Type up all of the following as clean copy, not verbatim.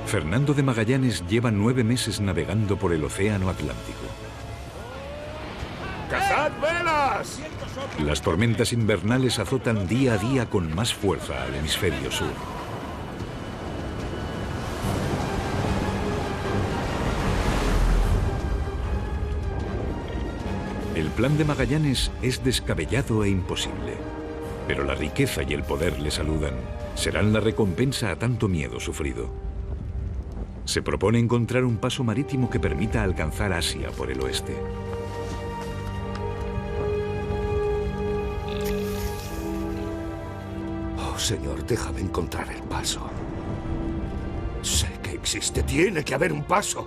Fernando de Magallanes lleva 9 meses navegando por el Océano Atlántico. ¡Cazad velas! Las tormentas invernales azotan día a día con más fuerza al hemisferio sur. El plan de Magallanes es descabellado e imposible, pero la riqueza y el poder le saludan. Serán la recompensa a tanto miedo sufrido. Se propone encontrar un paso marítimo que permita alcanzar Asia por el oeste. Oh, Señor, déjame encontrar el paso. Sé que existe. Tiene que haber un paso.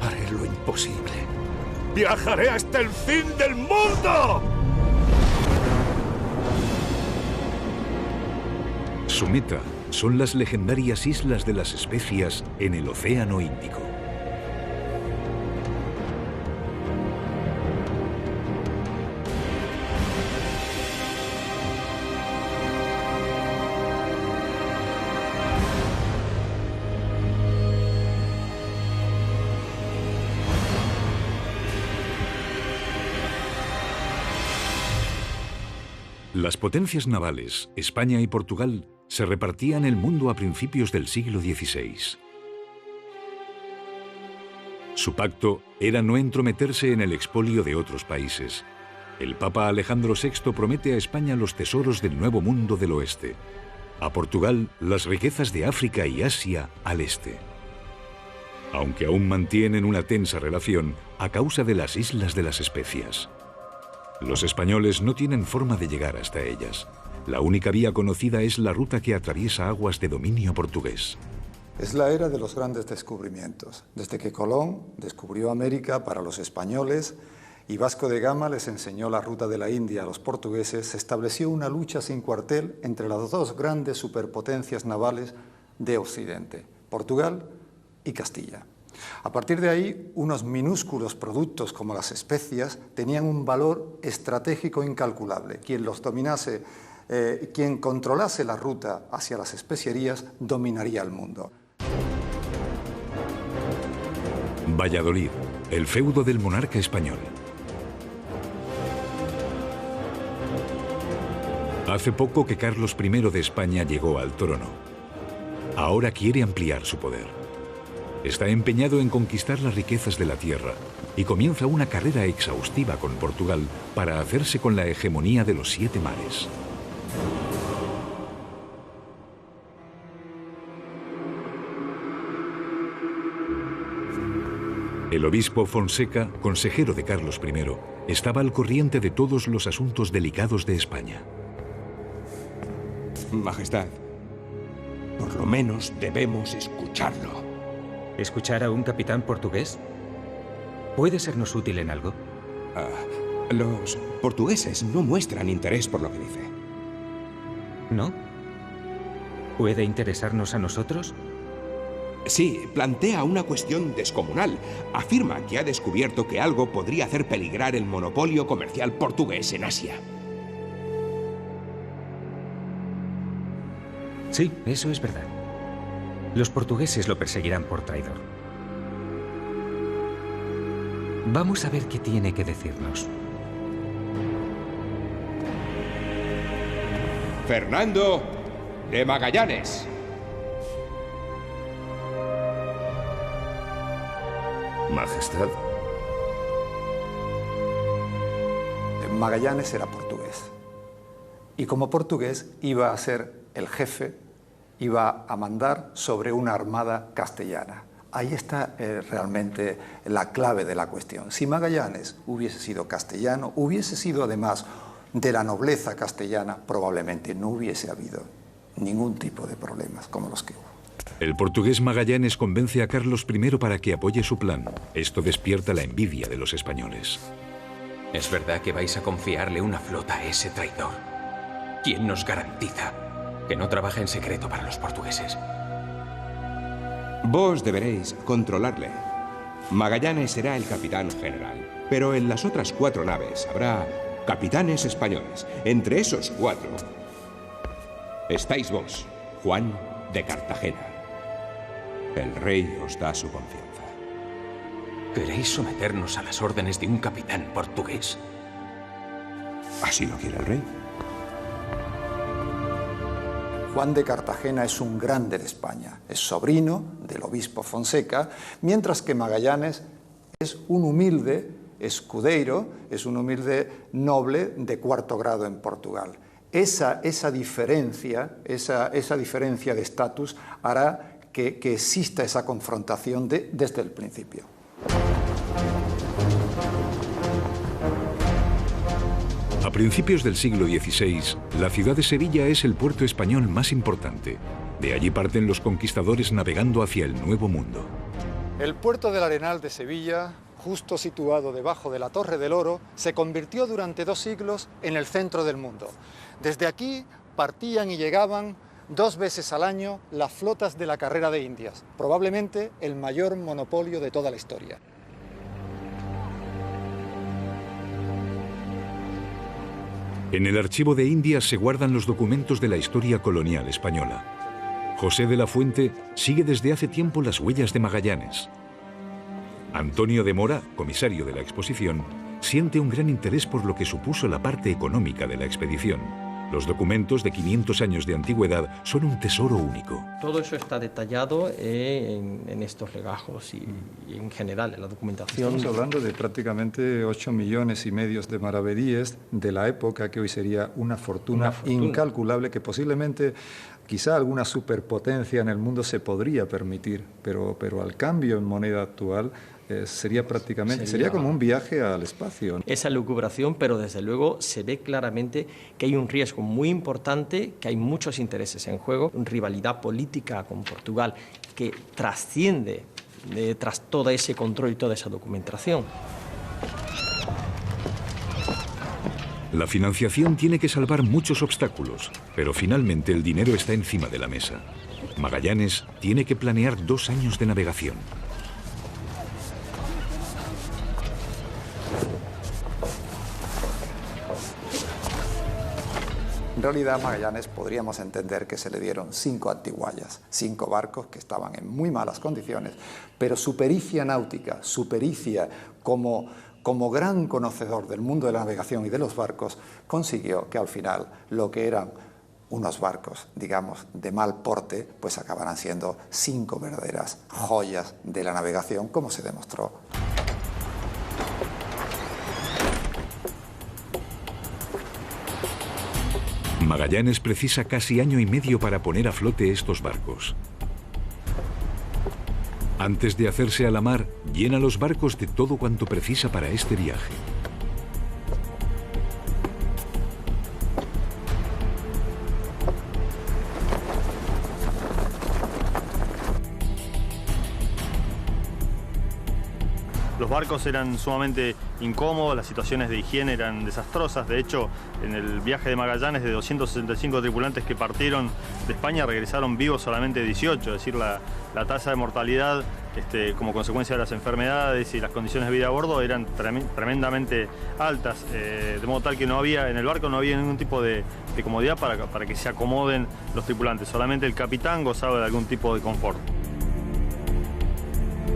Haré lo imposible. ¡Viajaré hasta el fin del mundo! Su meta son las legendarias Islas de las Especias en el Océano Índico. Las potencias navales, España y Portugal, se repartían el mundo a principios del siglo XVI. Su pacto era no entrometerse en el expolio de otros países. El Papa Alejandro VI promete a España los tesoros del Nuevo Mundo del Oeste, a Portugal las riquezas de África y Asia al este. Aunque aún mantienen una tensa relación a causa de las Islas de las Especias. Los españoles no tienen forma de llegar hasta ellas. La única vía conocida es la ruta que atraviesa aguas de dominio portugués. Es la era de los grandes descubrimientos. Desde que Colón descubrió América para los españoles y Vasco de Gama les enseñó la ruta de la India a los portugueses, se estableció una lucha sin cuartel entre las dos grandes superpotencias navales de Occidente, Portugal y Castilla. A partir de ahí, unos minúsculos productos como las especias tenían un valor estratégico incalculable. Quien los dominase, quien controlase la ruta hacia las especierías, dominaría el mundo. Valladolid, el feudo del monarca español. Hace poco que Carlos I de España llegó al trono. Ahora quiere ampliar su poder. Está empeñado en conquistar las riquezas de la tierra y comienza una carrera exhaustiva con Portugal para hacerse con la hegemonía de los 7 mares. El obispo Fonseca, consejero de Carlos I, estaba al corriente de todos los asuntos delicados de España. Majestad, por lo menos debemos escucharlo. ¿Escuchar a un capitán portugués? ¿Puede sernos útil en algo? Los portugueses no muestran interés por lo que dice. ¿No? ¿Puede interesarnos a nosotros? Sí, plantea una cuestión descomunal. Afirma que ha descubierto que algo podría hacer peligrar el monopolio comercial portugués en Asia. Sí, eso es verdad. Los portugueses lo perseguirán por traidor. Vamos a ver qué tiene que decirnos. Fernando de Magallanes. Majestad. Magallanes era portugués. Y como portugués iba a ser el jefe, iba a mandar sobre una armada castellana. Ahí está realmente la clave de la cuestión. Si Magallanes hubiese sido castellano, hubiese sido además de la nobleza castellana, probablemente no hubiese habido ningún tipo de problemas como los que hubo. El portugués Magallanes convence a Carlos I para que apoye su plan. Esto despierta la envidia de los españoles. ¿Es verdad que vais a confiarle una flota a ese traidor? ¿Quién nos garantiza que no trabaja en secreto para los portugueses? Vos deberéis controlarle. Magallanes será el capitán general, pero en las otras 4 naves habrá capitanes españoles. Entre esos 4 estáis vos, Juan de Cartagena. El rey os da su confianza. ¿Queréis someternos a las órdenes de un capitán portugués? Así lo quiere el rey. Juan de Cartagena es un grande de España, es sobrino del obispo Fonseca, mientras que Magallanes es un humilde escudeiro, es un humilde noble de cuarto grado en Portugal. Esa diferencia de estatus hará que exista esa confrontación desde el principio. A principios del siglo XVI, la ciudad de Sevilla es el puerto español más importante. De allí parten los conquistadores navegando hacia el Nuevo Mundo. El puerto del Arenal de Sevilla, justo situado debajo de la Torre del Oro, se convirtió durante 2 siglos en el centro del mundo. Desde aquí partían y llegaban 2 veces al año las flotas de la Carrera de Indias, probablemente el mayor monopolio de toda la historia. En el archivo de Indias se guardan los documentos de la historia colonial española. José de la Fuente sigue desde hace tiempo las huellas de Magallanes. Antonio de Mora, comisario de la exposición, siente un gran interés por lo que supuso la parte económica de la expedición. Los documentos de 500 años de antigüedad son un tesoro único. Todo eso está detallado en estos legajos y en general en la documentación. Estamos hablando de prácticamente 8,5 millones de maravedíes de la época, que hoy sería una fortuna incalculable, que posiblemente quizá alguna superpotencia en el mundo se podría permitir, pero al cambio en moneda actual sería como un viaje al espacio. Esa lucubración, pero desde luego se ve claramente que hay un riesgo muy importante, que hay muchos intereses en juego, una rivalidad política con Portugal que trasciende tras todo ese control y toda esa documentación. La financiación tiene que salvar muchos obstáculos, pero finalmente el dinero está encima de la mesa. Magallanes tiene que planear 2 años de navegación. En realidad, a Magallanes podríamos entender que se le dieron 5 antiguallas, 5 barcos que estaban en muy malas condiciones, pero su pericia náutica, su pericia como gran conocedor del mundo de la navegación y de los barcos, consiguió que al final lo que eran unos barcos, digamos, de mal porte, pues acabaran siendo 5 verdaderas joyas de la navegación, como se demostró. Magallanes precisa casi 1 año y medio para poner a flote estos barcos. Antes de hacerse a la mar, llena los barcos de todo cuanto precisa para este viaje. Los barcos eran sumamente incómodos, las situaciones de higiene eran desastrosas. De hecho, en el viaje de Magallanes, de 265 tripulantes que partieron de España, regresaron vivos solamente 18. Es decir, la tasa de mortalidad como consecuencia de las enfermedades y las condiciones de vida a bordo eran tremendamente altas. De modo tal que en el barco no había ningún tipo de comodidad para que se acomoden los tripulantes. Solamente el capitán gozaba de algún tipo de confort.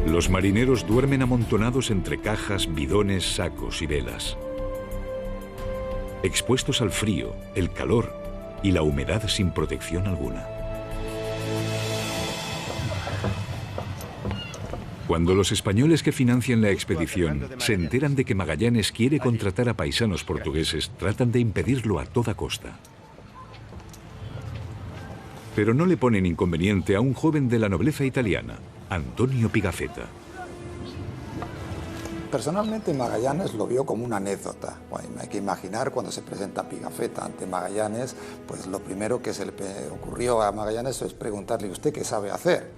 Los marineros duermen amontonados entre cajas, bidones, sacos y velas. Expuestos al frío, el calor y la humedad sin protección alguna. Cuando los españoles que financian la expedición se enteran de que Magallanes quiere contratar a paisanos portugueses, tratan de impedirlo a toda costa. Pero no le ponen inconveniente a un joven de la nobleza italiana, Antonio Pigafetta. Personalmente Magallanes lo vio como una anécdota. Bueno, hay que imaginar cuando se presenta Pigafetta ante Magallanes, pues lo primero que se le ocurrió a Magallanes es preguntarle: ¿usted qué sabe hacer?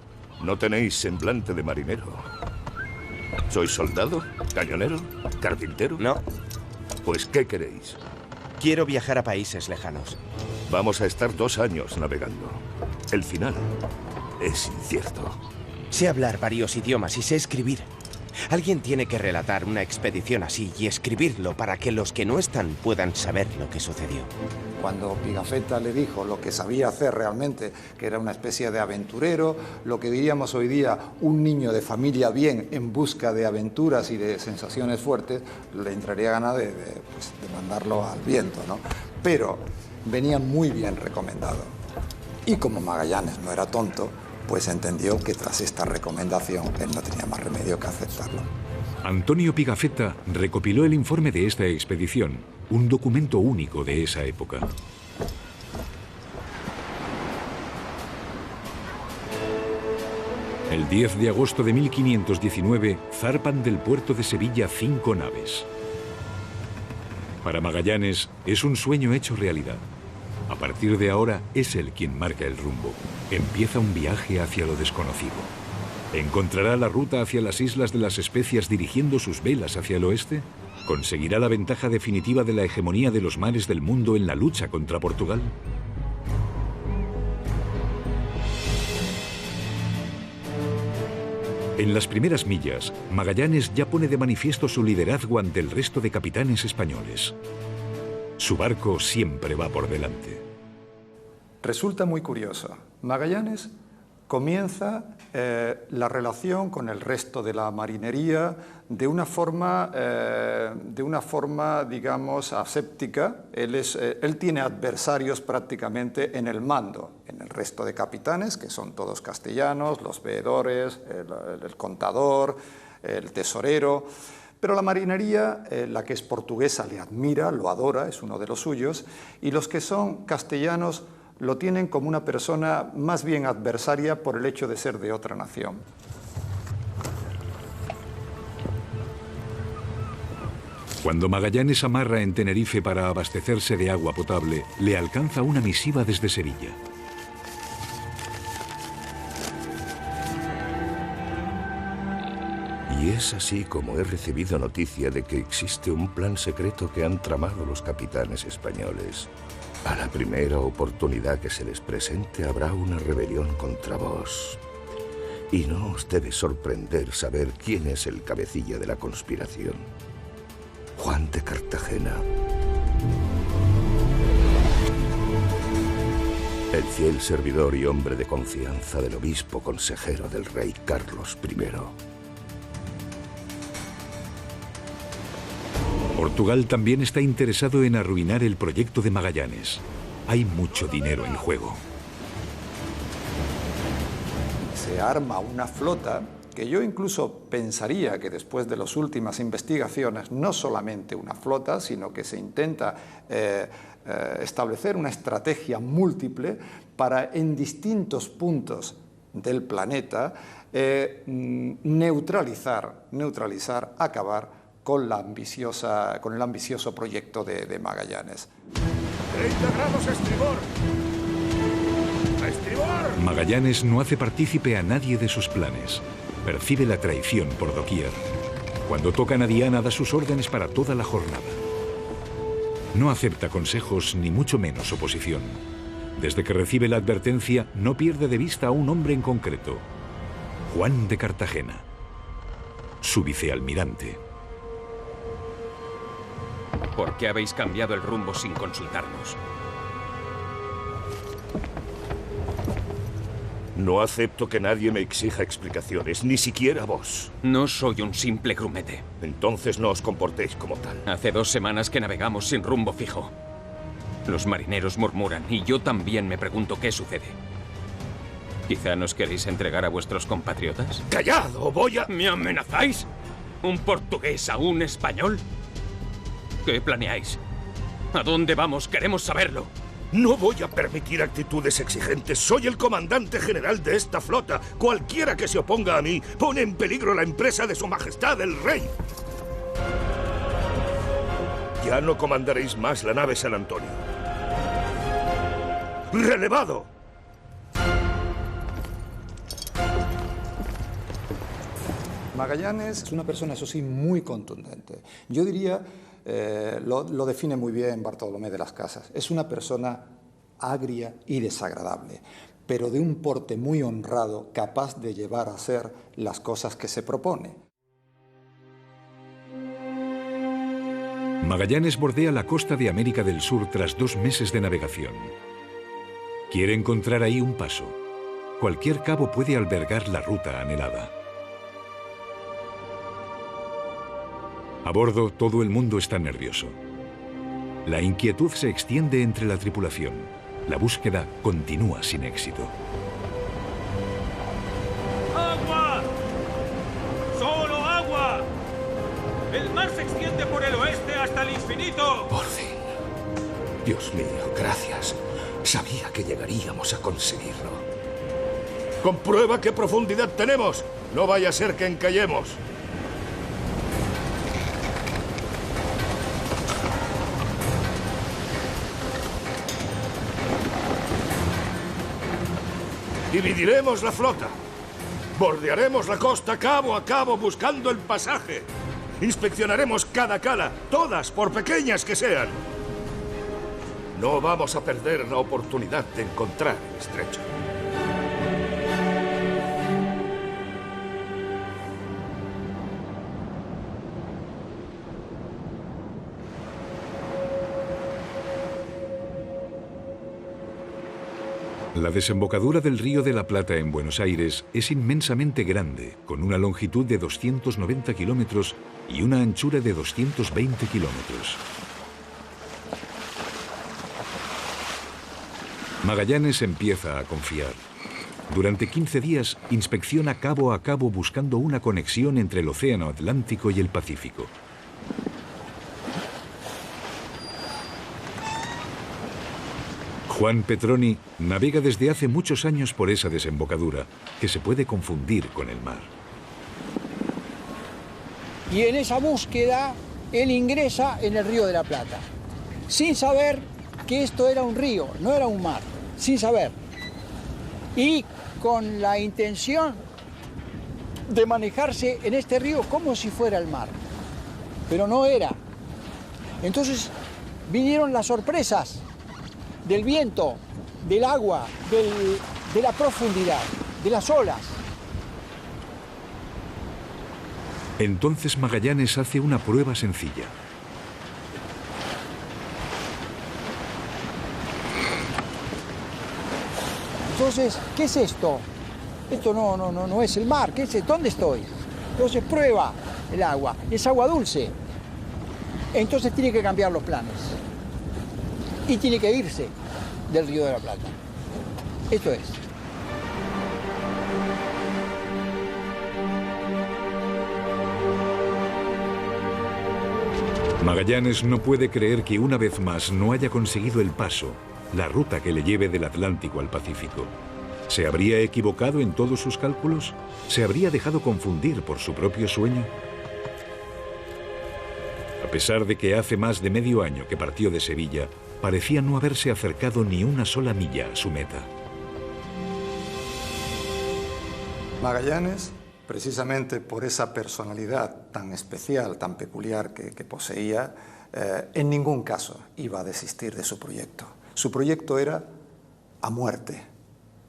No tenéis semblante de marinero. ¿Sois soldado? ¿Cañonero? ¿Carpintero? No. Pues, ¿qué queréis? Quiero viajar a países lejanos. Vamos a estar 2 años navegando. El final es incierto. Sé hablar varios idiomas y sé escribir. Alguien tiene que relatar una expedición así y escribirlo para que los que no están puedan saber lo que sucedió. Cuando Pigafetta le dijo lo que sabía hacer realmente, que era una especie de aventurero, lo que diríamos hoy día un niño de familia bien en busca de aventuras y de sensaciones fuertes, le entraría ganas de mandarlo al viento, ¿no? Pero venía muy bien recomendado. Y como Magallanes no era tonto, pues entendió que tras esta recomendación él no tenía más remedio que aceptarlo. Antonio Pigafetta recopiló el informe de esta expedición, un documento único de esa época. El 10 de agosto de 1519 zarpan del puerto de Sevilla 5 naves. Para Magallanes es un sueño hecho realidad. A partir de ahora es él quien marca el rumbo. Empieza un viaje hacia lo desconocido. ¿Encontrará la ruta hacia las Islas de las Especias dirigiendo sus velas hacia el oeste? ¿Conseguirá la ventaja definitiva de la hegemonía de los mares del mundo en la lucha contra Portugal? En las primeras millas, Magallanes ya pone de manifiesto su liderazgo ante el resto de capitanes españoles. Su barco siempre va por delante. Resulta muy curioso. Magallanes comienza la relación con el resto de la marinería de una forma, digamos, aséptica. Él tiene adversarios prácticamente en el mando, en el resto de capitanes, que son todos castellanos, los veedores, el contador, el tesorero. Pero la marinería, la que es portuguesa, le admira, lo adora, es uno de los suyos, y los que son castellanos lo tienen como una persona más bien adversaria por el hecho de ser de otra nación. Cuando Magallanes amarra en Tenerife para abastecerse de agua potable, le alcanza una misiva desde Sevilla. Y es así como he recibido noticia de que existe un plan secreto que han tramado los capitanes españoles. A la primera oportunidad que se les presente habrá una rebelión contra vos. Y no os debe sorprender saber quién es el cabecilla de la conspiración. Juan de Cartagena. El fiel servidor y hombre de confianza del obispo consejero del rey Carlos I. Portugal también está interesado en arruinar el proyecto de Magallanes. Hay mucho dinero en juego. Se arma una flota que yo incluso pensaría que después de las últimas investigaciones, no solamente una flota, sino que se intenta establecer una estrategia múltiple para en distintos puntos del planeta neutralizar, acabar con el ambicioso proyecto de Magallanes. 30 grados a estribor. ¡A estribor! Magallanes no hace partícipe a nadie de sus planes. Percibe la traición por doquier. Cuando tocan a Diana da sus órdenes para toda la jornada. No acepta consejos ni mucho menos oposición. Desde que recibe la advertencia no pierde de vista a un hombre en concreto. Juan de Cartagena, su vicealmirante. ¿Por qué habéis cambiado el rumbo sin consultarnos? No acepto que nadie me exija explicaciones, ni siquiera vos. No soy un simple grumete. Entonces no os comportéis como tal. Hace 2 semanas que navegamos sin rumbo fijo. Los marineros murmuran y yo también me pregunto qué sucede. ¿Quizá nos queréis entregar a vuestros compatriotas? ¡Callad o voy a...! ¿Me amenazáis? ¿Un portugués a un español? ¿Qué planeáis? ¿A dónde vamos? Queremos saberlo. No voy a permitir actitudes exigentes. Soy el comandante general de esta flota. Cualquiera que se oponga a mí pone en peligro la empresa de Su Majestad el Rey. Ya no comandaréis más la nave San Antonio. ¡Relevado! Magallanes es una persona, eso sí, muy contundente. Yo diría... lo define muy bien Bartolomé de las Casas. Es una persona agria y desagradable, pero de un porte muy honrado, capaz de llevar a hacer las cosas que se propone. Magallanes bordea la costa de América del Sur tras 2 meses de navegación. Quiere encontrar ahí un paso. Cualquier cabo puede albergar la ruta anhelada. A bordo, todo el mundo está nervioso. La inquietud se extiende entre la tripulación. La búsqueda continúa sin éxito. ¡Agua! ¡Solo agua! ¡El mar se extiende por el oeste hasta el infinito! Por fin. Dios mío, gracias. Sabía que llegaríamos a conseguirlo. ¡Comprueba qué profundidad tenemos! No vaya a ser que encallemos. Dividiremos la flota. Bordearemos la costa cabo a cabo buscando el pasaje. Inspeccionaremos cada cala, todas, por pequeñas que sean. No vamos a perder la oportunidad de encontrar el estrecho. La desembocadura del Río de la Plata en Buenos Aires es inmensamente grande, con una longitud de 290 kilómetros y una anchura de 220 kilómetros. Magallanes empieza a confiar. Durante 15 días inspecciona cabo a cabo buscando una conexión entre el Océano Atlántico y el Pacífico. Juan Petroni navega desde hace muchos años por esa desembocadura, que se puede confundir con el mar. Y en esa búsqueda, él ingresa en el Río de la Plata, sin saber que esto era un río, no era un mar, sin saber. Y con la intención de manejarse en este río como si fuera el mar, pero no era. Entonces vinieron las sorpresas del viento, del agua, de la profundidad, de las olas. Entonces Magallanes hace una prueba sencilla. Entonces, ¿qué es esto? Esto no es el mar, ¿qué es? ¿Dónde estoy? Entonces prueba el agua, es agua dulce. Entonces tiene que cambiar los planes. Y tiene que irse del Río de la Plata. Esto es. Magallanes no puede creer que una vez más no haya conseguido el paso, la ruta que le lleve del Atlántico al Pacífico. ¿Se habría equivocado en todos sus cálculos? ¿Se habría dejado confundir por su propio sueño? A pesar de que hace más de medio año que partió de Sevilla, parecía no haberse acercado ni una sola milla a su meta. Magallanes, precisamente por esa personalidad tan especial, tan peculiar que poseía, en ningún caso iba a desistir de su proyecto. Su proyecto era a muerte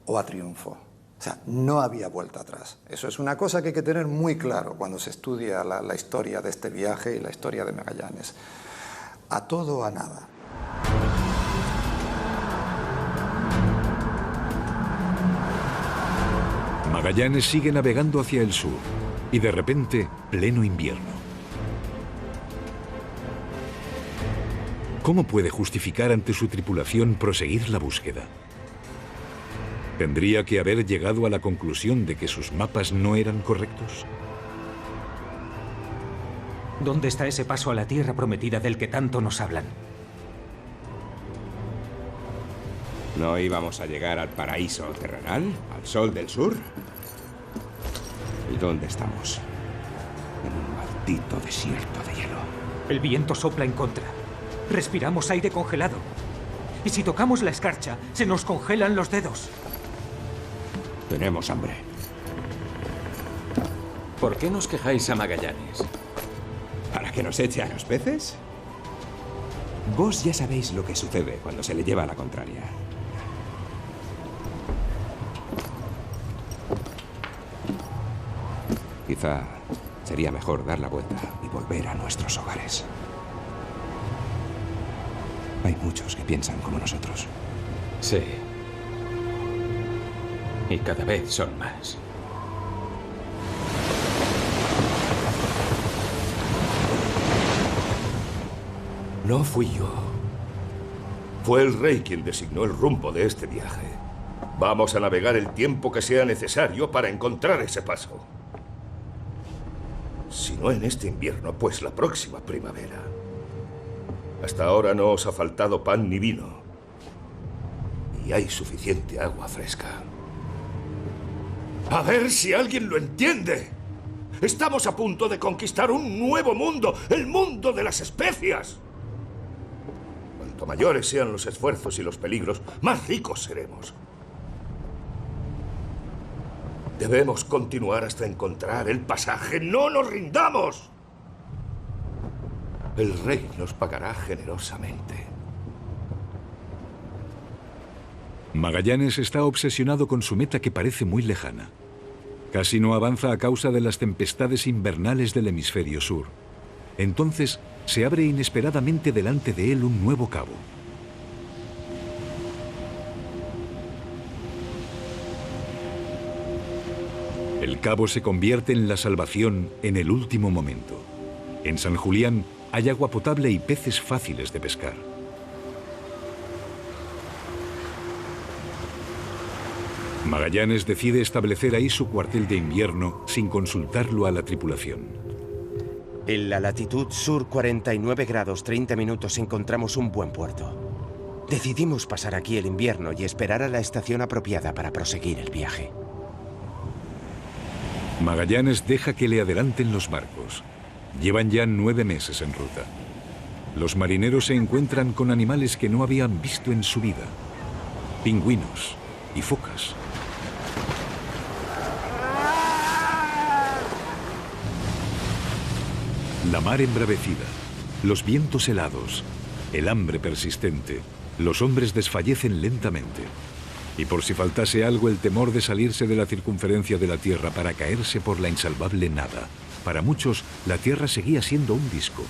o a triunfo. O sea, no había vuelta atrás. Eso es una cosa que hay que tener muy claro cuando se estudia la historia de este viaje y la historia de Magallanes. A todo o a nada. Magallanes sigue navegando hacia el sur y de repente, pleno invierno. ¿Cómo puede justificar ante su tripulación proseguir la búsqueda? ¿Tendría que haber llegado a la conclusión de que sus mapas no eran correctos? ¿Dónde está ese paso a la tierra prometida del que tanto nos hablan? ¿No íbamos a llegar al paraíso terrenal? ¿Al sol del sur? ¿Y dónde estamos? En un maldito desierto de hielo. El viento sopla en contra. Respiramos aire congelado. Y si tocamos la escarcha, se nos congelan los dedos. Tenemos hambre. ¿Por qué nos quejáis a Magallanes? ¿Para que nos eche a los peces? Vos ya sabéis lo que sucede cuando se le lleva la contraria. Quizá sería mejor dar la vuelta y volver a nuestros hogares. Hay muchos que piensan como nosotros. Sí. Y cada vez son más. No fui yo. Fue el rey quien designó el rumbo de este viaje. Vamos a navegar el tiempo que sea necesario para encontrar ese paso. Si no en este invierno, pues la próxima primavera. Hasta ahora no os ha faltado pan ni vino. Y hay suficiente agua fresca. A ver si alguien lo entiende. Estamos a punto de conquistar un nuevo mundo, el mundo de las especias. Cuanto mayores sean los esfuerzos y los peligros, más ricos seremos. Debemos continuar hasta encontrar el pasaje. ¡No nos rindamos! El rey nos pagará generosamente. Magallanes está obsesionado con su meta que parece muy lejana. Casi no avanza a causa de las tempestades invernales del hemisferio sur. Entonces, se abre inesperadamente delante de él un nuevo cabo. El cabo se convierte en la salvación en el último momento. En San Julián hay agua potable y peces fáciles de pescar. Magallanes decide establecer ahí su cuartel de invierno sin consultarlo a la tripulación. En la latitud sur 49 grados 30 minutos encontramos un buen puerto. Decidimos pasar aquí el invierno y esperar a la estación apropiada para proseguir el viaje. Magallanes deja que le adelanten los barcos. Llevan ya 9 meses en ruta. Los marineros se encuentran con animales que no habían visto en su vida. Pingüinos y focas. La mar embravecida, los vientos helados, el hambre persistente, los hombres desfallecen lentamente. Y por si faltase algo, el temor de salirse de la circunferencia de la Tierra para caerse por la insalvable nada. Para muchos, la Tierra seguía siendo un disco.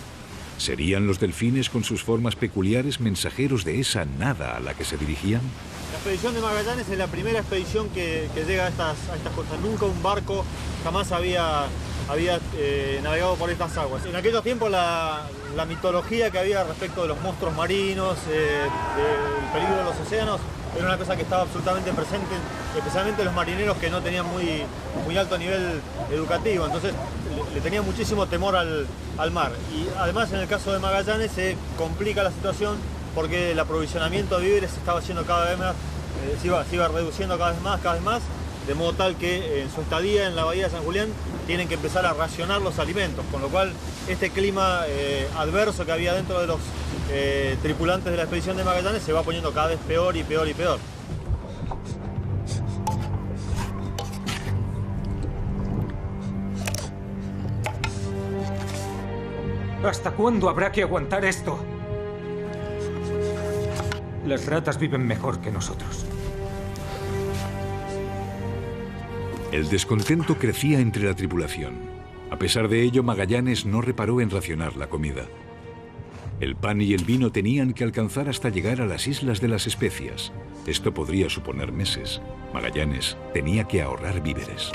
¿Serían los delfines con sus formas peculiares mensajeros de esa nada a la que se dirigían? La expedición de Magallanes es la primera expedición que llega a estas costas. Nunca un barco jamás había navegado por estas aguas. En aquellos tiempos la mitología que había respecto de los monstruos marinos, del peligro de los océanos, era una cosa que estaba absolutamente presente, especialmente los marineros que no tenían muy alto nivel educativo, entonces le tenían muchísimo temor al mar. Y además en el caso de Magallanes se complica la situación porque el aprovisionamiento de víveres se estaba haciendo cada vez más, se iba reduciendo cada vez más, de modo tal que en su estadía en la bahía de San Julián tienen que empezar a racionar los alimentos, con lo cual este clima adverso que había dentro de los tripulantes de la expedición de Magallanes se va poniendo cada vez peor y peor y peor. ¿Hasta cuándo habrá que aguantar esto? Las ratas viven mejor que nosotros. El descontento crecía entre la tripulación. A pesar de ello, Magallanes no reparó en racionar la comida. El pan y el vino tenían que alcanzar hasta llegar a las Islas de las Especias. Esto podría suponer meses. Magallanes tenía que ahorrar víveres.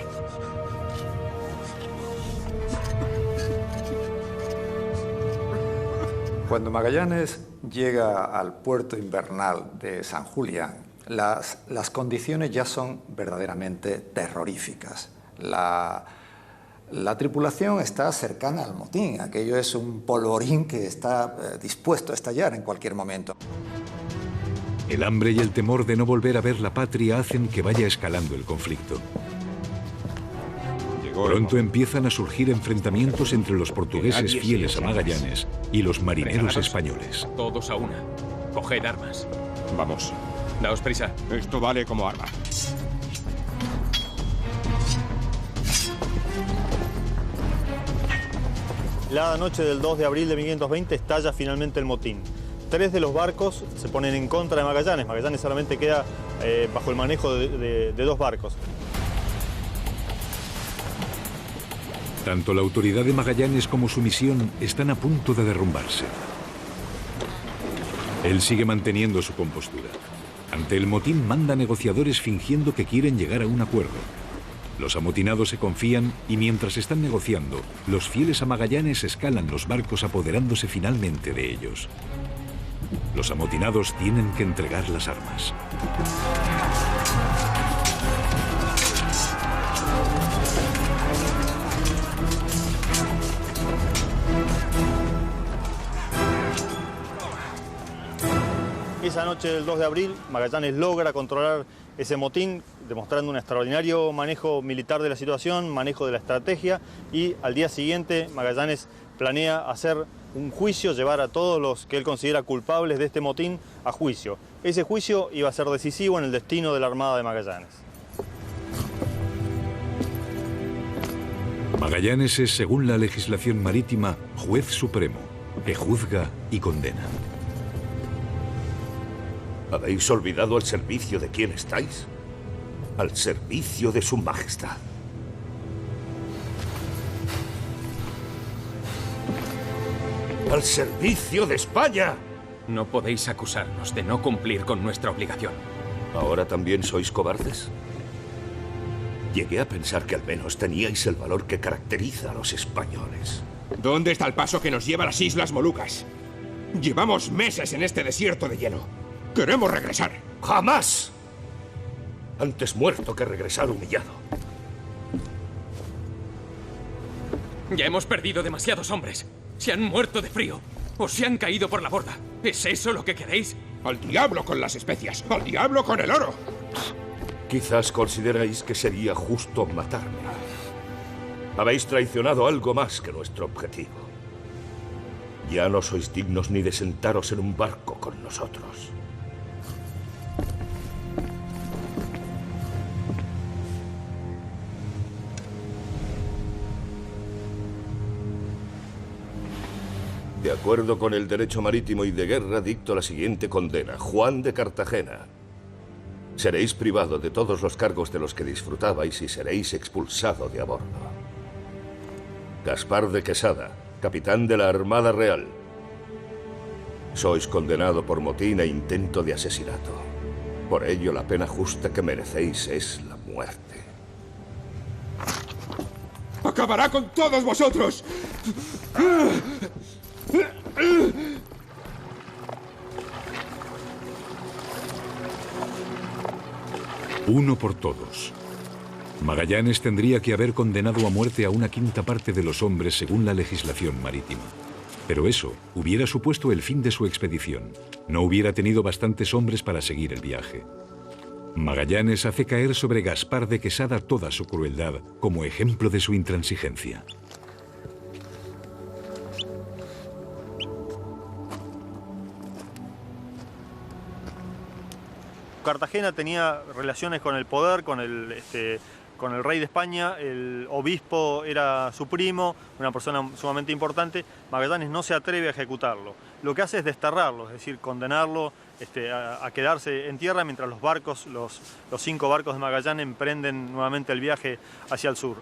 Cuando Magallanes llega al puerto invernal de San Julián, las condiciones ya son verdaderamente terroríficas. La tripulación está cercana al motín. Aquello es un polvorín que está dispuesto a estallar en cualquier momento. El hambre y el temor de no volver a ver la patria hacen que vaya escalando el conflicto. Pronto empiezan a surgir enfrentamientos entre los portugueses fieles a Magallanes y los marineros españoles. Todos a una. Coged armas. Vamos. Daos prisa. Esto vale como arma. La noche del 2 de abril de 1520 estalla finalmente el motín. 3 de los barcos se ponen en contra de Magallanes. Magallanes solamente queda bajo el manejo de 2 barcos. Tanto la autoridad de Magallanes como su misión están a punto de derrumbarse. Él sigue manteniendo su compostura. Ante el motín manda negociadores fingiendo que quieren llegar a un acuerdo. Los amotinados se confían y mientras están negociando, los fieles a Magallanes escalan los barcos apoderándose finalmente de ellos. Los amotinados tienen que entregar las armas. Esa noche del 2 de abril, Magallanes logra controlar ese motín, demostrando un extraordinario manejo militar de la situación, manejo de la estrategia, y al día siguiente Magallanes planea hacer un juicio, llevar a todos los que él considera culpables de este motín a juicio. Ese juicio iba a ser decisivo en el destino de la Armada de Magallanes. Magallanes es, según la legislación marítima, juez supremo, que juzga y condena. ¿Habéis olvidado al servicio de quién estáis? Al servicio de su majestad. ¡Al servicio de España! No podéis acusarnos de no cumplir con nuestra obligación. ¿Ahora también sois cobardes? Llegué a pensar que al menos teníais el valor que caracteriza a los españoles. ¿Dónde está el paso que nos lleva a las Islas Molucas? Llevamos meses en este desierto de hielo. ¡Queremos regresar! ¡Jamás! Antes muerto que regresar humillado. Ya hemos perdido demasiados hombres. Se han muerto de frío o se han caído por la borda. ¿Es eso lo que queréis? ¡Al diablo con las especias! ¡Al diablo con el oro! Quizás consideráis que sería justo matarme. Habéis traicionado algo más que nuestro objetivo. Ya no sois dignos ni de sentaros en un barco con nosotros. De acuerdo con el derecho marítimo y de guerra, dicto la siguiente condena. Juan de Cartagena. Seréis privado de todos los cargos de los que disfrutabais y seréis expulsado de a bordo. Gaspar de Quesada, capitán de la Armada Real. Sois condenado por motín e intento de asesinato. Por ello, la pena justa que merecéis es la muerte. ¡Acabará con todos vosotros! Uno por todos. Magallanes tendría que haber condenado a muerte a una quinta parte de los hombres según la legislación marítima. Pero eso hubiera supuesto el fin de su expedición. No hubiera tenido bastantes hombres para seguir el viaje. Magallanes hace caer sobre Gaspar de Quesada toda su crueldad como ejemplo de su intransigencia. Cartagena tenía relaciones con el poder, con el rey de España. El obispo era su primo, una persona sumamente importante. Magallanes no se atreve a ejecutarlo. Lo que hace es desterrarlo, es decir, condenarlo a quedarse en tierra mientras los barcos, los 5 barcos de Magallanes emprenden nuevamente el viaje hacia el sur.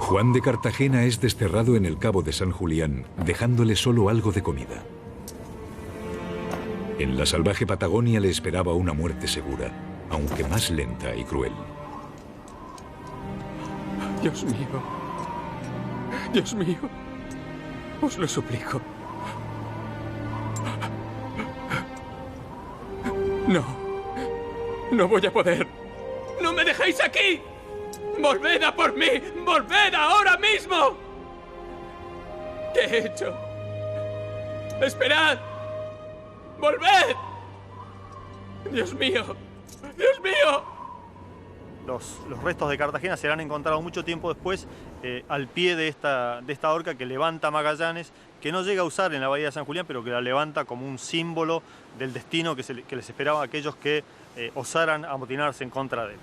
Juan de Cartagena es desterrado en el Cabo de San Julián, dejándole solo algo de comida. En la salvaje Patagonia le esperaba una muerte segura, aunque más lenta y cruel. Dios mío. Dios mío. Os lo suplico. No. No voy a poder. ¡No me dejéis aquí! ¡Volved a por mí! ¡Volved ahora mismo! ¿Qué he hecho? ¡Esperad! ¡Volved! ¡Dios mío! ¡Dios mío! Los restos de Cartagena serán encontrados mucho tiempo después al pie de esta horca que levanta Magallanes, que no llega a usar en la bahía de San Julián, pero que la levanta como un símbolo del destino que les esperaba a aquellos que osaran amotinarse en contra de él.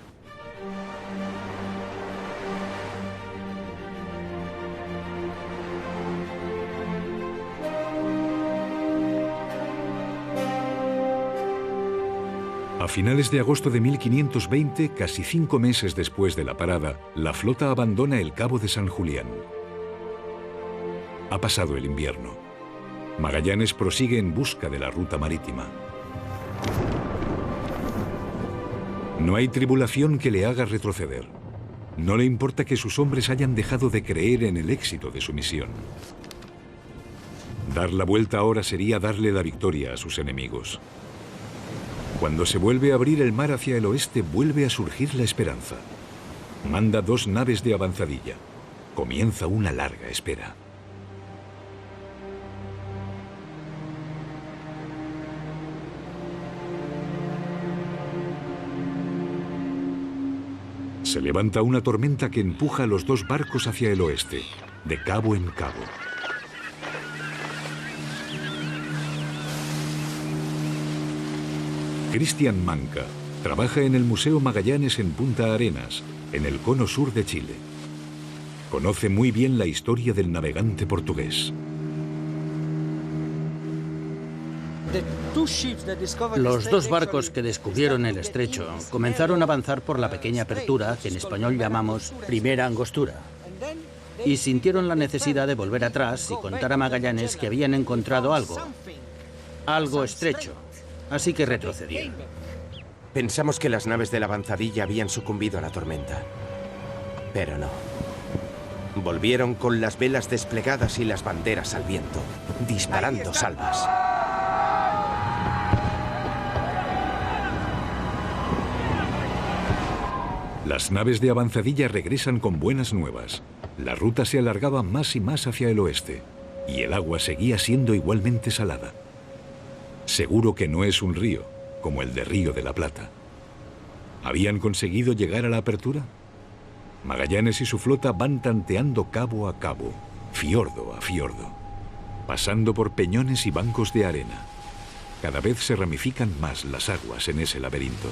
A finales de agosto de 1520, casi 5 meses después de la parada, la flota abandona el Cabo de San Julián. Ha pasado el invierno. Magallanes prosigue en busca de la ruta marítima. No hay tribulación que le haga retroceder. No le importa que sus hombres hayan dejado de creer en el éxito de su misión. Dar la vuelta ahora sería darle la victoria a sus enemigos. Cuando se vuelve a abrir el mar hacia el oeste, vuelve a surgir la esperanza. Manda 2 naves de avanzadilla. Comienza una larga espera. Se levanta una tormenta que empuja a los 2 barcos hacia el oeste, de cabo en cabo. Cristian Manca trabaja en el Museo Magallanes en Punta Arenas, en el cono sur de Chile. Conoce muy bien la historia del navegante portugués. Los 2 barcos que descubrieron el estrecho comenzaron a avanzar por la pequeña apertura que en español llamamos Primera Angostura, y sintieron la necesidad de volver atrás y contar a Magallanes que habían encontrado algo estrecho, así que retrocedieron. Pensamos que las naves de la avanzadilla habían sucumbido a la tormenta, pero no. Volvieron con las velas desplegadas y las banderas al viento, disparando salvas. Las naves de avanzadilla regresan con buenas nuevas. La ruta se alargaba más y más hacia el oeste, y el agua seguía siendo igualmente salada. Seguro que no es un río, como el de Río de la Plata. ¿Habían conseguido llegar a la apertura? Magallanes y su flota van tanteando cabo a cabo, fiordo a fiordo, pasando por peñones y bancos de arena. Cada vez se ramifican más las aguas en ese laberinto.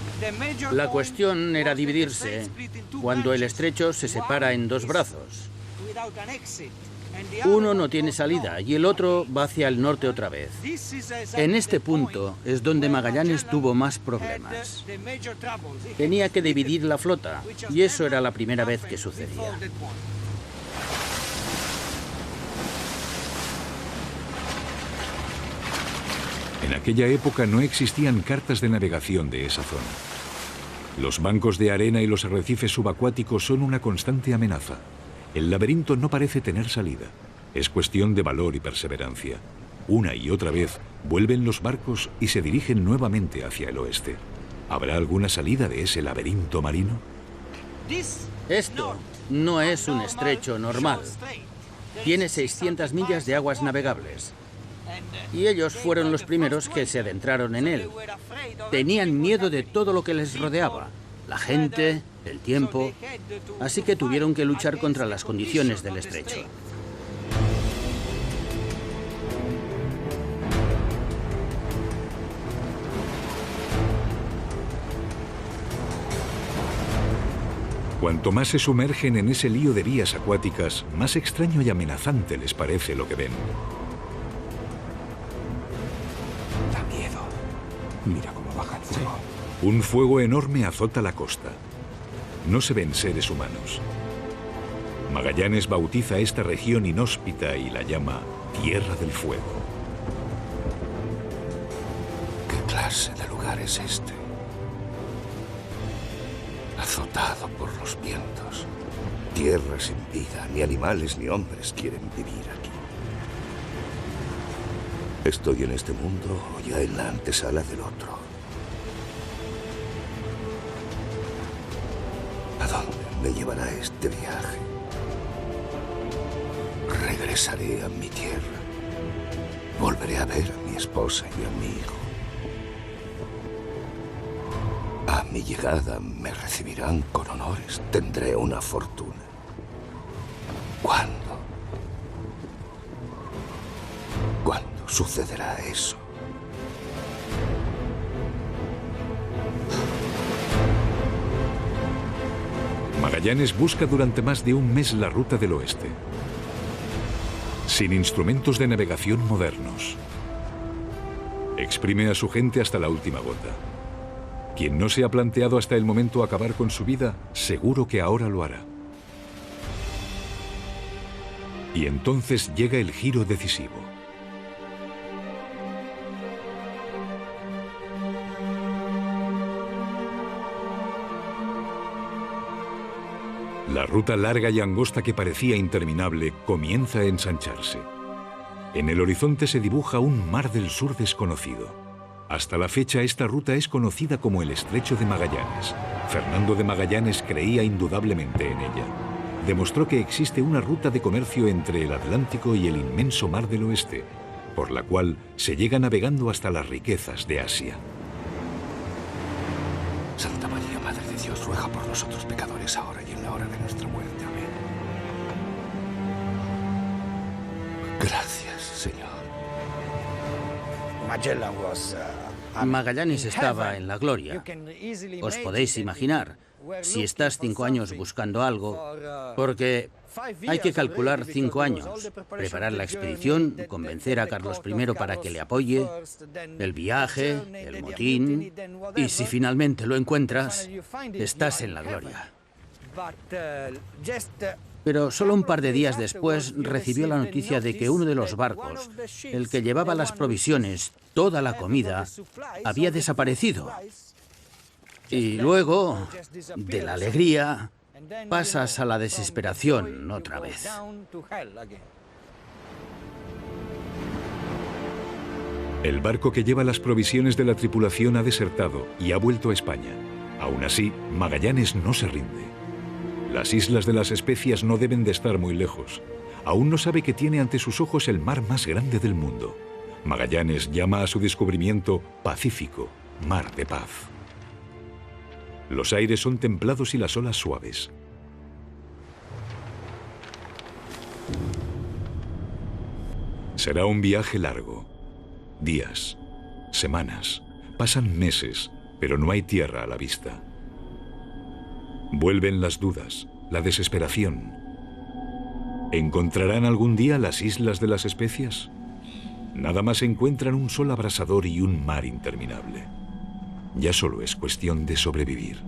La cuestión era dividirse cuando el estrecho se separa en 2 brazos. Uno no tiene salida y el otro va hacia el norte otra vez. En este punto es donde Magallanes tuvo más problemas. Tenía que dividir la flota y eso era la primera vez que sucedía. En aquella época no existían cartas de navegación de esa zona. Los bancos de arena y los arrecifes subacuáticos son una constante amenaza. El laberinto no parece tener salida. Es cuestión de valor y perseverancia. Una y otra vez vuelven los barcos y se dirigen nuevamente hacia el oeste. ¿Habrá alguna salida de ese laberinto marino? Esto no es un estrecho normal. Tiene 600 millas de aguas navegables. Y ellos fueron los primeros que se adentraron en él. Tenían miedo de todo lo que les rodeaba, la gente, el tiempo, así que tuvieron que luchar contra las condiciones del estrecho. Cuanto más se sumergen en ese lío de vías acuáticas, más extraño y amenazante les parece lo que ven. Mira cómo baja el fuego. Un fuego enorme azota la costa. No se ven seres humanos. Magallanes bautiza esta región inhóspita y la llama Tierra del Fuego. ¿Qué clase de lugar es este? Azotado por los vientos. Tierra sin vida, ni animales ni hombres quieren vivir aquí. ¿Estoy en este mundo o ya en la antesala del otro? ¿A dónde me llevará este viaje? Regresaré a mi tierra. Volveré a ver a mi esposa y a mi hijo. A mi llegada me recibirán con honores. Tendré una fortuna. ¿Cuándo? ¿Cuándo sucederá eso? Magallanes busca durante más de un mes la ruta del oeste. Sin instrumentos de navegación modernos. Exprime a su gente hasta la última gota. Quien no se ha planteado hasta el momento acabar con su vida, seguro que ahora lo hará. Y entonces llega el giro decisivo. La ruta larga y angosta que parecía interminable comienza a ensancharse. En el horizonte se dibuja un mar del sur desconocido. Hasta la fecha esta ruta es conocida como el Estrecho de Magallanes. Fernando de Magallanes creía indudablemente en ella. Demostró que existe una ruta de comercio entre el Atlántico y el inmenso mar del oeste, por la cual se llega navegando hasta las riquezas de Asia. Santa María, Madre de Dios, ruega por nosotros pecadores ahora y en la hora de nuestra muerte. Amén. Gracias, Señor. Magallanes estaba en la gloria. Os podéis imaginar, si estás 5 años buscando algo, porque hay que calcular 5 años, preparar la expedición, convencer a Carlos I para que le apoye, el viaje, el motín, y si finalmente lo encuentras, estás en la gloria. Pero solo un par de días después recibió la noticia de que uno de los barcos, el que llevaba las provisiones, toda la comida, había desaparecido. Y luego, de la alegría, pasas a la desesperación otra vez. El barco que lleva las provisiones de la tripulación ha desertado y ha vuelto a España. Aún así, Magallanes no se rinde. Las Islas de las Especias no deben de estar muy lejos. Aún no sabe que tiene ante sus ojos el mar más grande del mundo. Magallanes llama a su descubrimiento Pacífico, mar de paz. Los aires son templados y las olas suaves. Será un viaje largo. Días, semanas, pasan meses, pero no hay tierra a la vista. Vuelven las dudas, la desesperación. ¿Encontrarán algún día las Islas de las Especias? Nada más encuentran un sol abrasador y un mar interminable. Ya solo es cuestión de sobrevivir.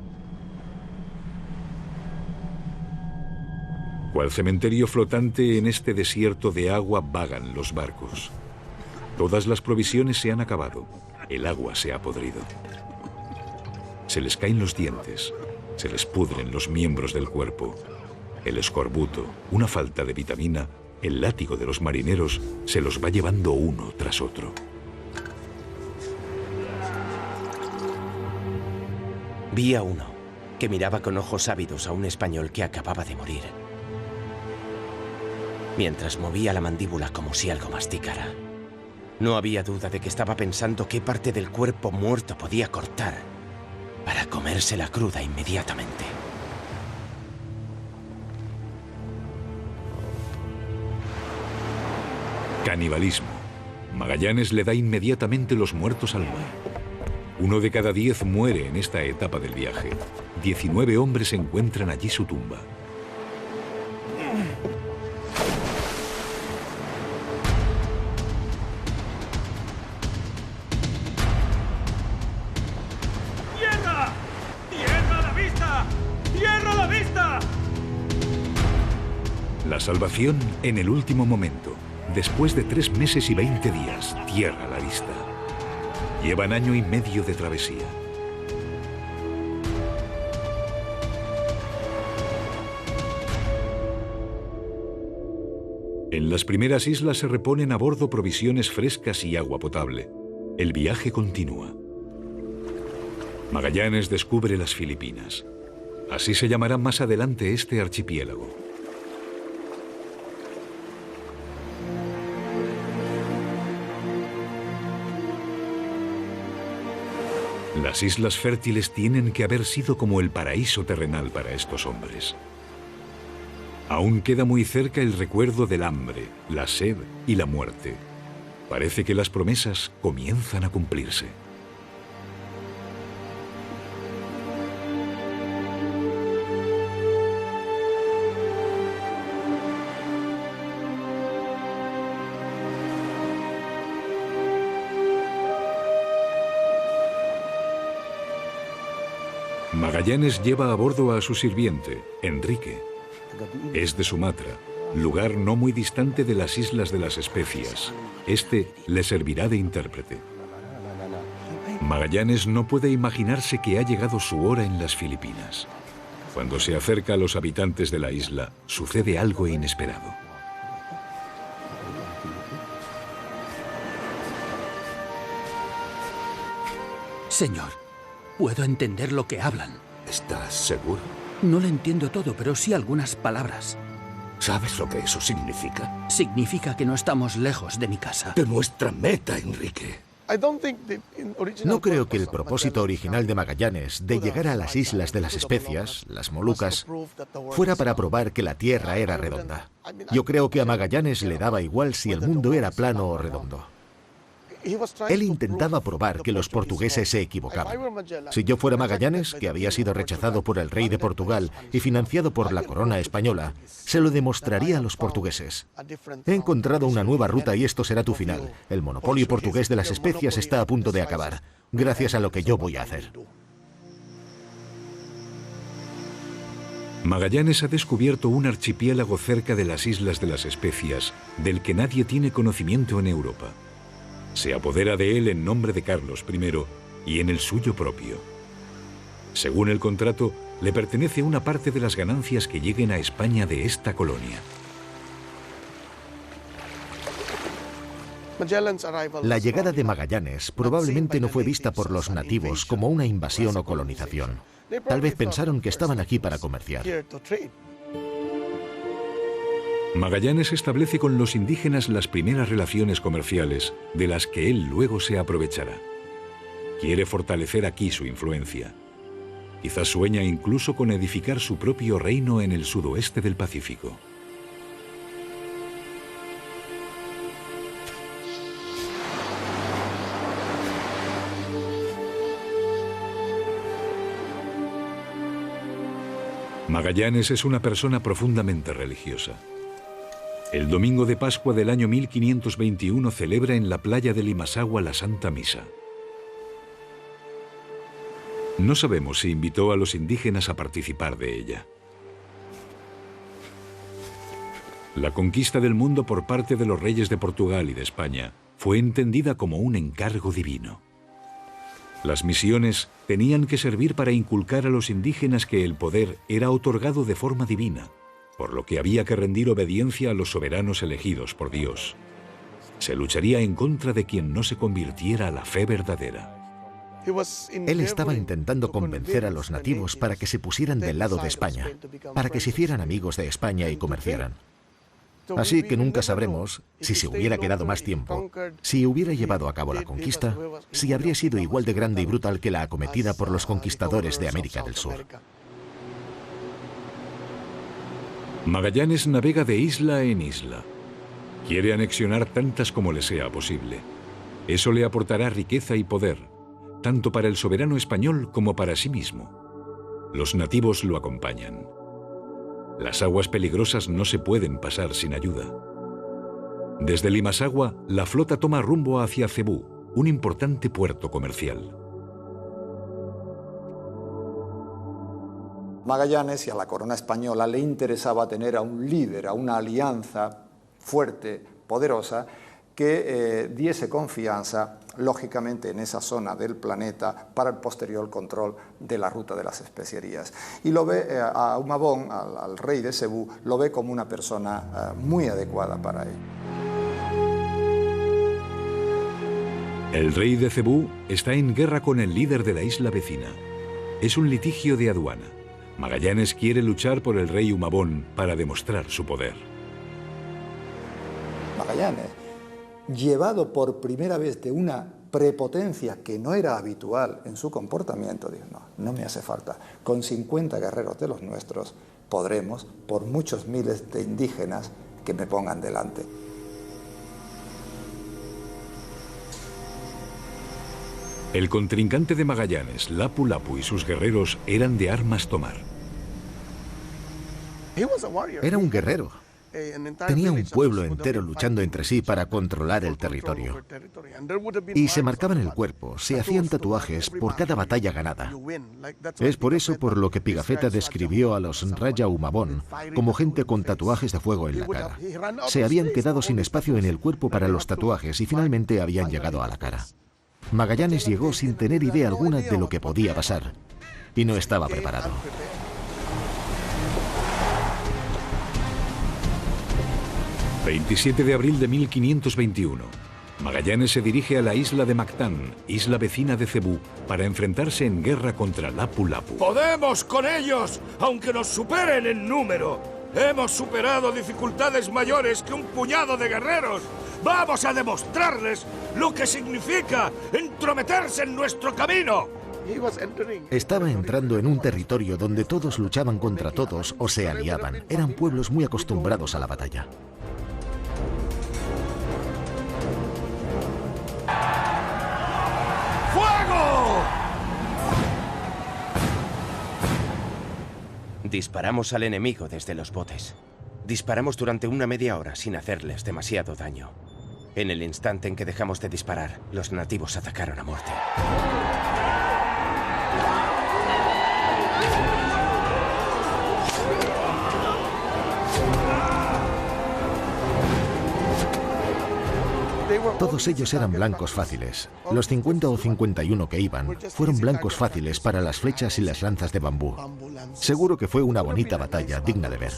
Cual cementerio flotante en este desierto de agua vagan los barcos. Todas las provisiones se han acabado. El agua se ha podrido. Se les caen los dientes. Se les pudren los miembros del cuerpo. El escorbuto, una falta de vitamina, el látigo de los marineros se los va llevando uno tras otro. Vi a uno que miraba con ojos ávidos a un español que acababa de morir, mientras movía la mandíbula como si algo masticara. No había duda de que estaba pensando qué parte del cuerpo muerto podía cortar para comérsela cruda inmediatamente. Canibalismo. Magallanes le da inmediatamente los muertos al mar. 1 de cada 10 muere en esta etapa del viaje. 19 hombres encuentran allí su tumba. ¡Tierra! ¡Tierra a la vista! ¡Tierra a la vista! La salvación en el último momento. Después de 3 meses y 20 días, tierra a la vista. Llevan año y medio de travesía. En las primeras islas se reponen a bordo provisiones frescas y agua potable. El viaje continúa. Magallanes descubre las Filipinas. Así se llamará más adelante este archipiélago. Las islas fértiles tienen que haber sido como el paraíso terrenal para estos hombres. Aún queda muy cerca el recuerdo del hambre, la sed y la muerte. Parece que las promesas comienzan a cumplirse. Magallanes lleva a bordo a su sirviente, Enrique. Es de Sumatra, lugar no muy distante de las Islas de las Especias. Este le servirá de intérprete. Magallanes no puede imaginarse que ha llegado su hora en las Filipinas. Cuando se acerca a los habitantes de la isla, sucede algo inesperado. Señor, puedo entender lo que hablan. ¿Estás seguro? No lo entiendo todo, pero sí algunas palabras. ¿Sabes lo que eso significa? Significa que no estamos lejos de mi casa. De nuestra meta, Enrique. No creo que el propósito original de Magallanes de llegar a las Islas de las Especias, las Molucas, fuera para probar que la Tierra era redonda. Yo creo que a Magallanes le daba igual si el mundo era plano o redondo. Él intentaba probar que los portugueses se equivocaban. Si yo fuera Magallanes, que había sido rechazado por el rey de Portugal y financiado por la corona española, se lo demostraría a los portugueses. He encontrado una nueva ruta y esto será tu final. El monopolio portugués de las especias está a punto de acabar, gracias a lo que yo voy a hacer. Magallanes ha descubierto un archipiélago cerca de las Islas de las Especias, del que nadie tiene conocimiento en Europa. Se apodera de él en nombre de Carlos I y en el suyo propio. Según el contrato, le pertenece una parte de las ganancias que lleguen a España de esta colonia. La llegada de Magallanes probablemente no fue vista por los nativos como una invasión o colonización. Tal vez pensaron que estaban aquí para comerciar. Magallanes establece con los indígenas las primeras relaciones comerciales, de las que él luego se aprovechará. Quiere fortalecer aquí su influencia. Quizás sueña incluso con edificar su propio reino en el sudoeste del Pacífico. Magallanes es una persona profundamente religiosa. El domingo de Pascua del año 1521 celebra en la playa de Limassagua la Santa Misa. No sabemos si invitó a los indígenas a participar de ella. La conquista del mundo por parte de los reyes de Portugal y de España fue entendida como un encargo divino. Las misiones tenían que servir para inculcar a los indígenas que el poder era otorgado de forma divina, por lo que había que rendir obediencia a los soberanos elegidos por Dios. Se lucharía en contra de quien no se convirtiera a la fe verdadera. Él estaba intentando convencer a los nativos para que se pusieran del lado de España, para que se hicieran amigos de España y comerciaran. Así que nunca sabremos, si se hubiera quedado más tiempo, si hubiera llevado a cabo la conquista, si habría sido igual de grande y brutal que la acometida por los conquistadores de América del Sur. Magallanes navega de isla en isla. Quiere anexionar tantas como le sea posible. Eso le aportará riqueza y poder, tanto para el soberano español como para sí mismo. Los nativos lo acompañan. Las aguas peligrosas no se pueden pasar sin ayuda. Desde Limassagua, la flota toma rumbo hacia Cebú, un importante puerto comercial. Magallanes y a la corona española le interesaba tener a un líder, a una alianza fuerte, poderosa, que diese confianza, lógicamente, en esa zona del planeta para el posterior control de la ruta de las especierías. Y lo ve a Humabón, al rey de Cebú, lo ve como una persona muy adecuada para él. El rey de Cebú está en guerra con el líder de la isla vecina. Es un litigio de aduana. Magallanes quiere luchar por el rey Humabón para demostrar su poder. Magallanes, llevado por primera vez de una prepotencia que no era habitual en su comportamiento, dijo, no me hace falta. Con 50 guerreros de los nuestros podremos, por muchos miles de indígenas que me pongan delante. El contrincante de Magallanes, Lapu Lapu, y sus guerreros eran de armas tomar. Era un guerrero. Tenía un pueblo entero luchando entre sí para controlar el territorio. Y se marcaban el cuerpo, se hacían tatuajes por cada batalla ganada. Es por eso por lo que Pigafetta describió a los Raya Humabón como gente con tatuajes de fuego en la cara. Se habían quedado sin espacio en el cuerpo para los tatuajes y finalmente habían llegado a la cara. Magallanes llegó sin tener idea alguna de lo que podía pasar y no estaba preparado. ...27 de abril de 1521... Magallanes se dirige a la isla de Mactán, isla vecina de Cebú, para enfrentarse en guerra contra Lapu-Lapu. ¡Podemos con ellos, aunque nos superen en número! ¡Hemos superado dificultades mayores que un puñado de guerreros! ¡Vamos a demostrarles lo que significa entrometerse en nuestro camino! Estaba entrando en un territorio donde todos luchaban contra todos o se aliaban. Eran pueblos muy acostumbrados a la batalla. ¡Fuego! Disparamos al enemigo desde los botes. Disparamos durante una media hora sin hacerles demasiado daño. En el instante en que dejamos de disparar, los nativos atacaron a muerte. Todos ellos eran blancos fáciles. Los 50 o 51 que iban fueron blancos fáciles para las flechas y las lanzas de bambú. Seguro que fue una bonita batalla, digna de ver.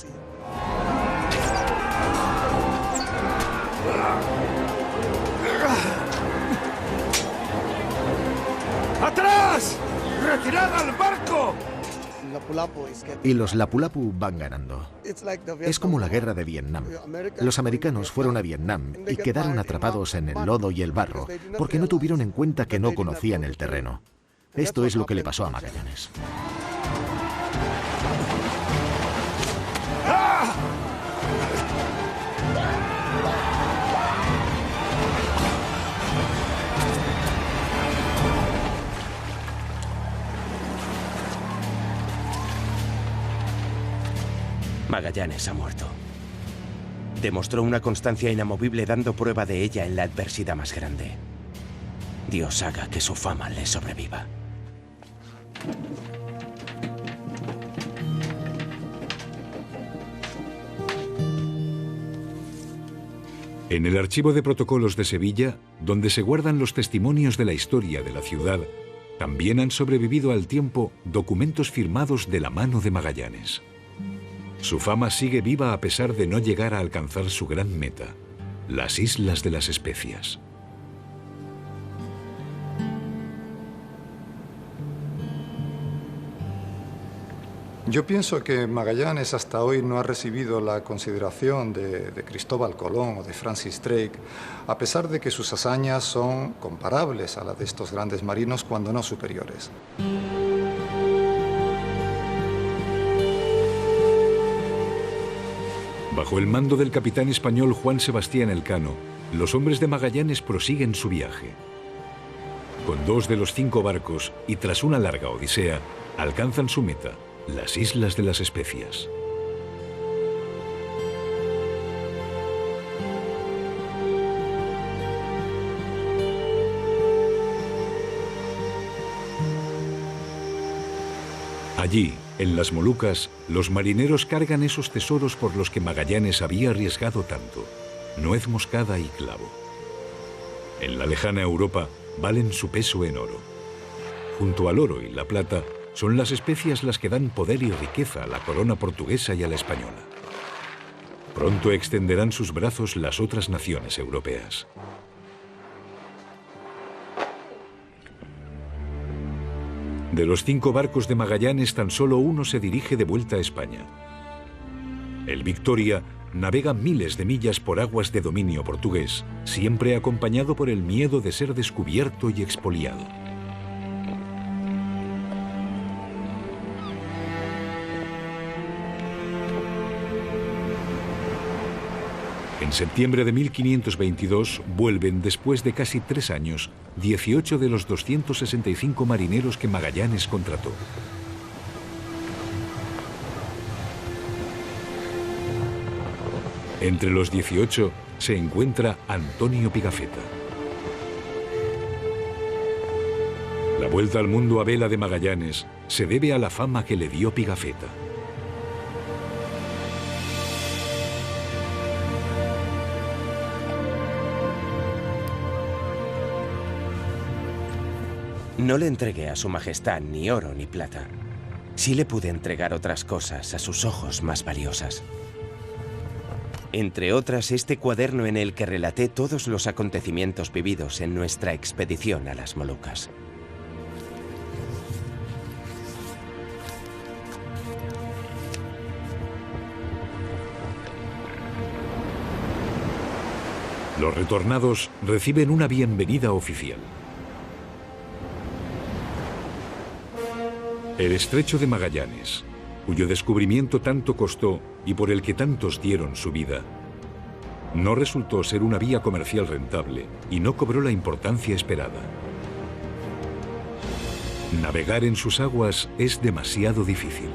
¡Atrás! ¡Retirad al barco! Y los Lapu-Lapu van ganando. Es como la guerra de Vietnam. Los americanos fueron a Vietnam y quedaron atrapados en el lodo y el barro porque no tuvieron en cuenta que no conocían el terreno. Esto es lo que le pasó a Magallanes. Magallanes ha muerto. Demostró una constancia inamovible dando prueba de ella en la adversidad más grande. Dios haga que su fama le sobreviva. En el archivo de protocolos de Sevilla, donde se guardan los testimonios de la historia de la ciudad, también han sobrevivido al tiempo documentos firmados de la mano de Magallanes. Su fama sigue viva a pesar de no llegar a alcanzar su gran meta, las Islas de las Especias. Yo pienso que Magallanes hasta hoy no ha recibido la consideración de Cristóbal Colón o de Francis Drake, a pesar de que sus hazañas son comparables a las de estos grandes marinos, cuando no superiores. Bajo el mando del capitán español Juan Sebastián Elcano, los hombres de Magallanes prosiguen su viaje. Con 2 de los 5 barcos y tras una larga odisea, alcanzan su meta, las Islas de las Especias. Allí, en las Molucas, los marineros cargan esos tesoros por los que Magallanes había arriesgado tanto: nuez moscada y clavo. En la lejana Europa valen su peso en oro. Junto al oro y la plata, son las especias las que dan poder y riqueza a la corona portuguesa y a la española. Pronto extenderán sus brazos las otras naciones europeas. De los 5 barcos de Magallanes, tan solo uno se dirige de vuelta a España. El Victoria navega miles de millas por aguas de dominio portugués, siempre acompañado por el miedo de ser descubierto y expoliado. En septiembre de 1522 vuelven, después de casi 3 años, 18 de los 265 marineros que Magallanes contrató. Entre los 18 se encuentra Antonio Pigafetta. La vuelta al mundo a vela de Magallanes se debe a la fama que le dio Pigafetta. No le entregué a su majestad ni oro ni plata. Sí le pude entregar otras cosas a sus ojos más valiosas. Entre otras, este cuaderno en el que relaté todos los acontecimientos vividos en nuestra expedición a las Molucas. Los retornados reciben una bienvenida oficial. El estrecho de Magallanes, cuyo descubrimiento tanto costó y por el que tantos dieron su vida, no resultó ser una vía comercial rentable y no cobró la importancia esperada. Navegar en sus aguas es demasiado difícil.